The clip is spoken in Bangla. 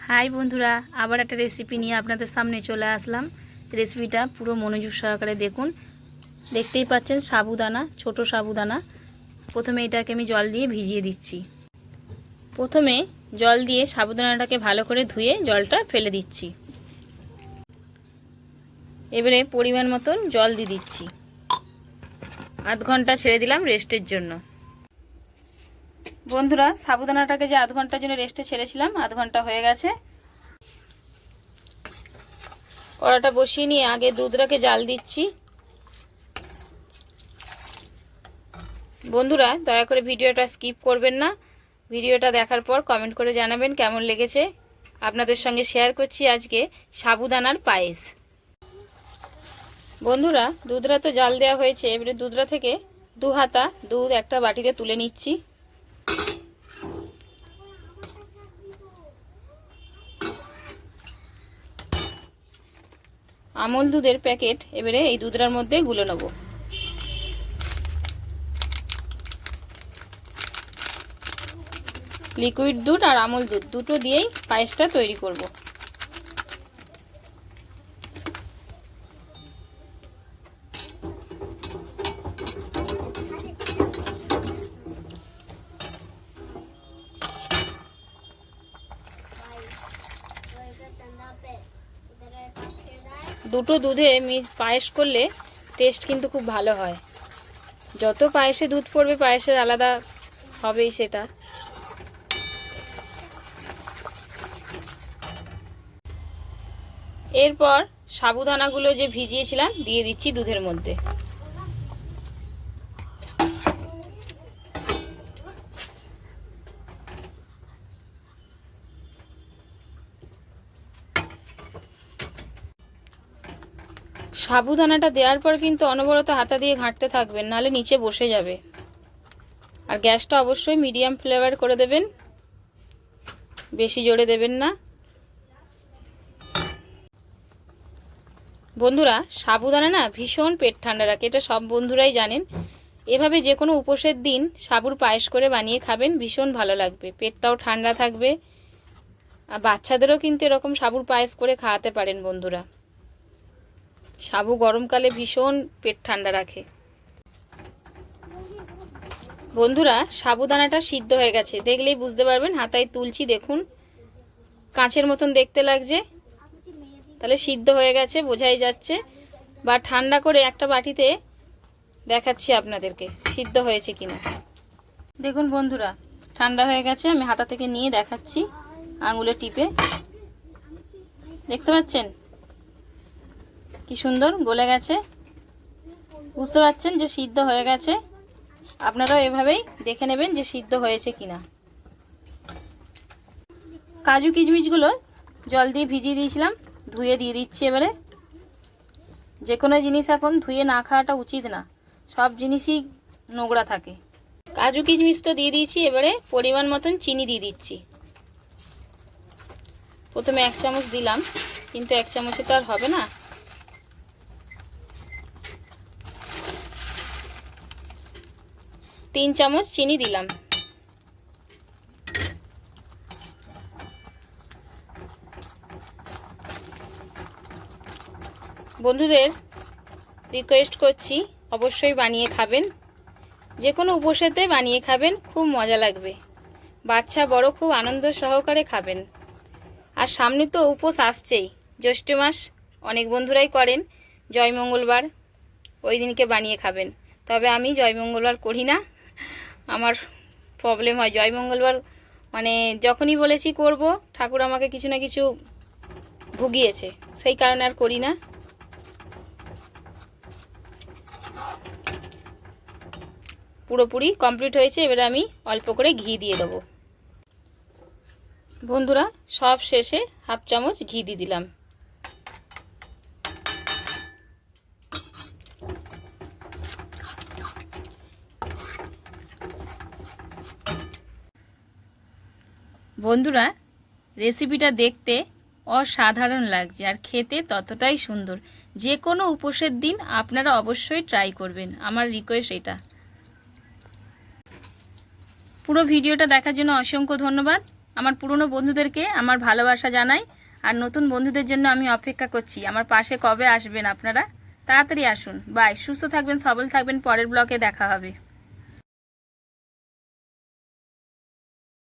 হাই বন্ধুরা, আবার একটা রেসিপি নিয়ে আপনাদের সামনে চলে আসলাম। রেসিপিটা পুরো মনোযোগ সহকারে দেখুন। দেখতেই পাচ্ছেন সাবুদানা, ছোট সাবুদানা। প্রথমে এটাকে আমি জল দিয়ে ভিজিয়ে দিচ্ছি। প্রথমে জল দিয়ে সাবুদানাটাকে ভালো করে ধুয়ে জলটা ফেলে দিচ্ছি। এবারে পরিমাণ মতন জল দিয়ে দিচ্ছি। আধ ঘন্টা ছেড়ে দিলাম রেস্টের জন্য। বন্ধুরা, সাবুদানাটাকে যে আধ ঘন্টার জন্য রেস্টে ছেড়েছিলাম, আধ ঘন্টা হয়ে গেছে। কড়াটা বসিয়ে নিয়ে আগে দুধটাকে জাল দিচ্ছি। বন্ধুরা, দয়া করে ভিডিওটা স্কিপ করবেন না। ভিডিওটা দেখার পর কমেন্ট করে জানাবেন কেমন লেগেছে। আপনাদের সঙ্গে শেয়ার করছি আজকে সাবুদানার পায়েস। বন্ধুরা, দুধটা তো জাল দেওয়া হয়েছে। এবারে দুধটা থেকে 2 হাতা দুধ একটা বাটিতে তুলে নিচ্ছি। আমুল দুধের প্যাকেট এবারে এই দুধটার মধ্যে গুলে নেব। লিকুইড দুধ আর আমুল দুধ দুটো দিয়েই পায়েসটা তৈরি করব। দুটো দুধে পায়েস করলে টেস্ট কিন্তু খুব ভালো হয়। যত পায়েসে দুধ পড়বে পায়েসের আলাদা হবেই সেটা। এরপর সাবুদানাগুলো যে ভিজিয়েছিলাম দিয়ে দিচ্ছি দুধের মধ্যে। সাবুদানাটা দেওয়ার পর কিন্তু অনবরত হাতা দিয়ে ঘাঁটতে থাকবেন, নাহলে নিচে বসে যাবে। আর গ্যাসটা অবশ্যই মিডিয়াম ফ্লেভার করে দেবেন, বেশি জোরে দেবেন না। বন্ধুরা, সাবুদানা না ভীষণ পেট ঠান্ডা রাখে, এটা সব বন্ধুরাই জানেন। এভাবে যে কোনো উপোসের দিন সাবুর পায়েস করে বানিয়ে খাবেন, ভীষণ ভালো লাগবে, পেটটাও ঠান্ডা থাকবে। আর বাচ্চাদেরও কিন্তু এরকম সাবুর পায়েস করে খাওয়াতে পারেন বন্ধুরা। সাবু গরমকালে ভীষণ পেট ঠান্ডা রাখে। বন্ধুরা, সাবুদানাটা সিদ্ধ হয়ে গেছে, দেখলেই বুঝতে পারবেন। হাতায় তুলছি, দেখুন কাঁচের মতন দেখতে লাগছে, তাহলে সিদ্ধ হয়ে গেছে বোঝাই যাচ্ছে। বা ঠান্ডা করে একটা বাটিতে দেখাচ্ছি আপনাদেরকে সিদ্ধ হয়েছে কিনা। দেখুন বন্ধুরা, ঠান্ডা হয়ে গেছে, আমি হাতা থেকে নিয়ে দেখাচ্ছি আঙুলে টিপে। দেখতে পাচ্ছেন কি সুন্দর গলে গেছে, বুঝতে পারছেন যে সিদ্ধ হয়ে গেছে। আপনারাও এভাবেই দেখে নেবেন যে সিদ্ধ হয়েছে কিনা। কাজু কিশমিশগুলো জল দিয়ে ভিজিয়ে দিয়েছিলাম, ধুয়ে দিয়ে দিচ্ছি। এবারে যে কোনো জিনিস এখন ধুয়ে না খাওয়াটা উচিত না, সব জিনিসই নোংরা থাকে। কাজু কিশমিশ তো দিয়ে দিয়েছি, এবারে পরিমাণ মতন চিনি দিয়ে দিচ্ছি। প্রথমে 1 চামচ দিলাম, কিন্তু 1 চামচে তো আর হবে না। তিন চামচ চিনি দিলাম। বন্ধুদের রিকোয়েস্ট করছি, অবশ্যই বানিয়ে খাবেন। যে কোনো উপোসেতে বানিয়ে খাবেন, খুব মজা লাগবে। বাচ্চা বড় খুব আনন্দ সহকারে খাবেন। আর সামনে তো উপোস আসছেই, জ্যৈষ্ঠ মাস অনেক বন্ধুরাই করেন জয় মঙ্গলবার, ওই দিনকে বানিয়ে খাবেন। তবে আমি জয় মঙ্গলবার করি না, আমার প্রবলেম হয়। জয় মঙ্গলবার মানে যখনই বলেছি করব, ঠাকুর আমাকে কিছু না কিছু ভুগিয়েছে, সেই কারণে আর করি না। পুরোপুরি কমপ্লিট হয়েছে, এবারে আমি অল্প করে ঘি দিয়ে দেবো। বন্ধুরা, সব শেষে 1/2 চামচ ঘি দিয়ে দিলাম। বন্ধুরা, রেসিপিটা দেখতে অসাধারণ লাগছে আর খেতে ততটাই সুন্দর। যে কোনো উপোসের দিন আপনারা অবশ্যই ট্রাই করবেন, আমার রিকোয়েস্ট এটা। পুরো ভিডিওটা দেখার জন্য অসংখ্য ধন্যবাদ। আমার পুরনো বন্ধুদেরকে আমার ভালোবাসা জানাই। আর নতুন বন্ধুদের জন্য আমি অপেক্ষা করছি। আমার পাশে কবে আসবেন আপনারা? তাড়াতাড়ি আসুন। বাই। সুস্থ থাকবেন, সবল থাকবেন। পরের ব্লগে দেখা হবে।